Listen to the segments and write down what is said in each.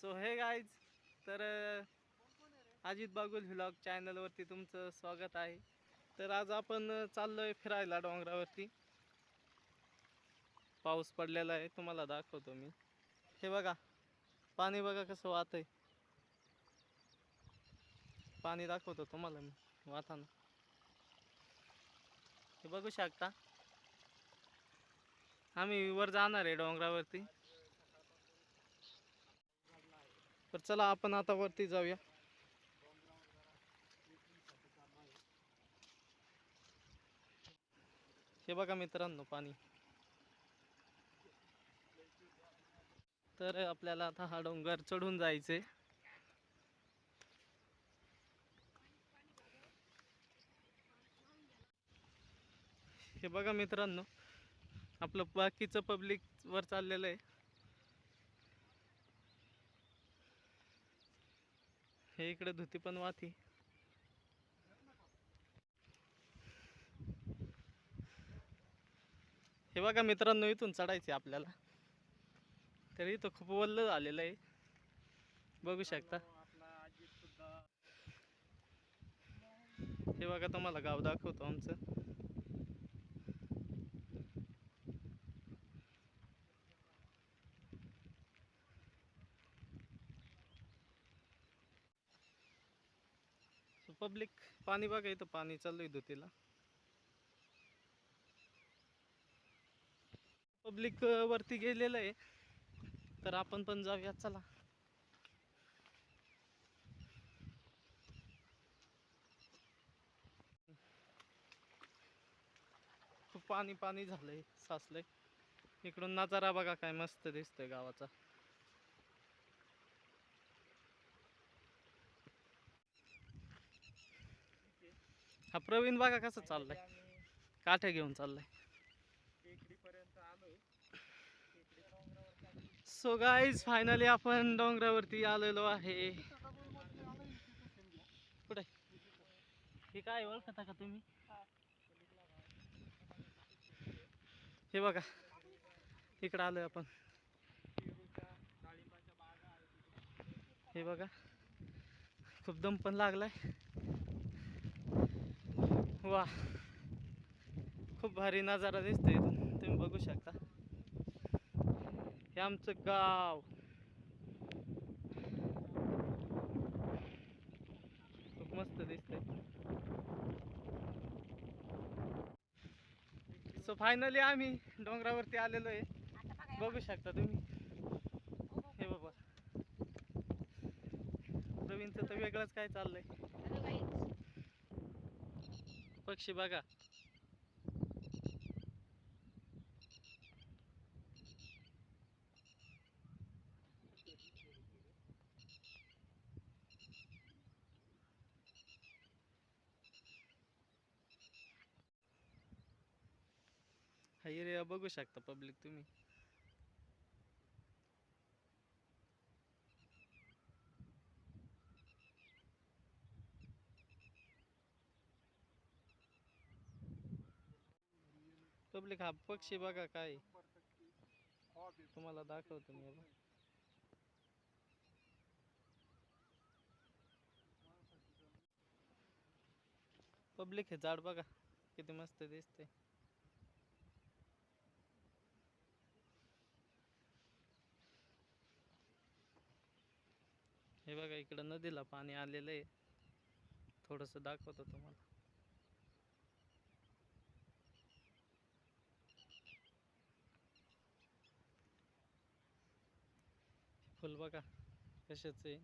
So हे guys, तर Ajit Bagul vlog चॅनलवरती तुमचं स्वागत आहे. तर आज आपण चाललोय फिरायला डोंगरावरती. पाऊस पडलेला आहे, तुम्हाला दाखवतो मी. हे बघा, पाणी बघा कसं वाहतंय. पाणी दाखवतो तुम्हाला मी वाहताना. हे बघू शकता. आम्ही वर जाणार आहे डोंगरावरती. तर चला आपण आता वरती जाऊया. हे बघा मित्रांनो, पाणी. तर आपल्याला आता हा डोंगर चढून जायचंय. हे बघा मित्रांनो, आपलं बाकीचं पब्लिक वर चाललेलं आहे. हे इकडे धुती पण वाहती. हे बघा मित्रांनो, इथून चढायचे आपल्याला. तर इथं खूप वल्ल झालेलं आहे, बघू शकता. हे बघा, तुम्हाला गाव दाखवतो आमचं. पब्लिक पाणी बघा, इथं पाणी चालू आहे धुतीला. पब्लिक वरती गेलेलं आहे, तर आपण पण जाऊया चला. खूप पाणी पाणी झालंय, साचलंय. इकडून नजारा बघा काय मस्त दिसतोय गावाचा. हा प्रवीण बघा कसं चाललाय, काठ्या घेऊन चाललाय. सो गाईज, फायनली आपण डोंगरावरती आलेलो आहे. कुठे हे काय ओळखता का तुम्ही? हे बघा, इकडं आलोय आपण. हे बघा, खूप दम पण लागलाय. वा, खूप भारी नजारा दिसतोय इथून, तुम्ही बघू शकता. हे आमचं गाव. खूप मस्त दिसतंय. सो फायनली आम्ही डोंगरावरती आलेलो आहे, बघू शकता तुम्ही. हे बाबा, प्रवीणचं तर वेगळंच काय चाललंय. पक्षी बघा. हा एरिया बघू शकता पब्लिक तुम्ही. पब्लिक, हा पक्षी बघा काय, तुम्हाला दाखवतो मी. पब्लिक, हे झाड बघा किती मस्त दिसते. हे बघा, इकडं नदीला पाणी आलेलं आहे, थोडस दाखवतो तुम्हाला. फुल बघा कशाच आहे.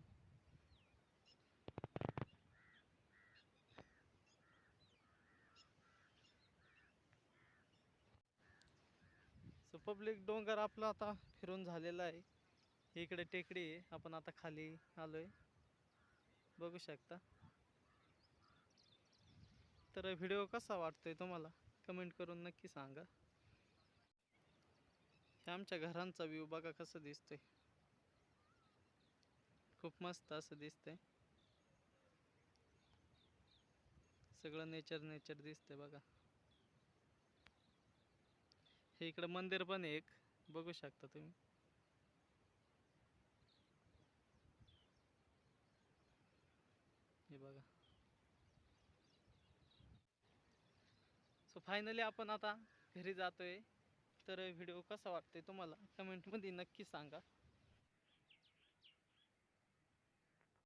सो पब्लिक, डोंगर आपला आता फिरून झालेला आहे. इकडे टेकडी आहे, आपण आता खाली आलोय, बघू शकता. तर व्हिडिओ कसा वाटतोय तुम्हाला कमेंट करून नक्की सांगा. हे आमच्या घरांचा व्ह्यू बघा कसं दिसतोय, खूप मस्त असं दिसतंय. सगळं नेचर नेचर दिसतंय बघा. हे इकडं मंदिर पण आहे एक, बघू शकता तुम्ही. बघा. सो फायनली आपण आता घरी जातोय. तर व्हिडिओ कसा वाटतोय तुम्हाला कमेंटमध्ये नक्की सांगा.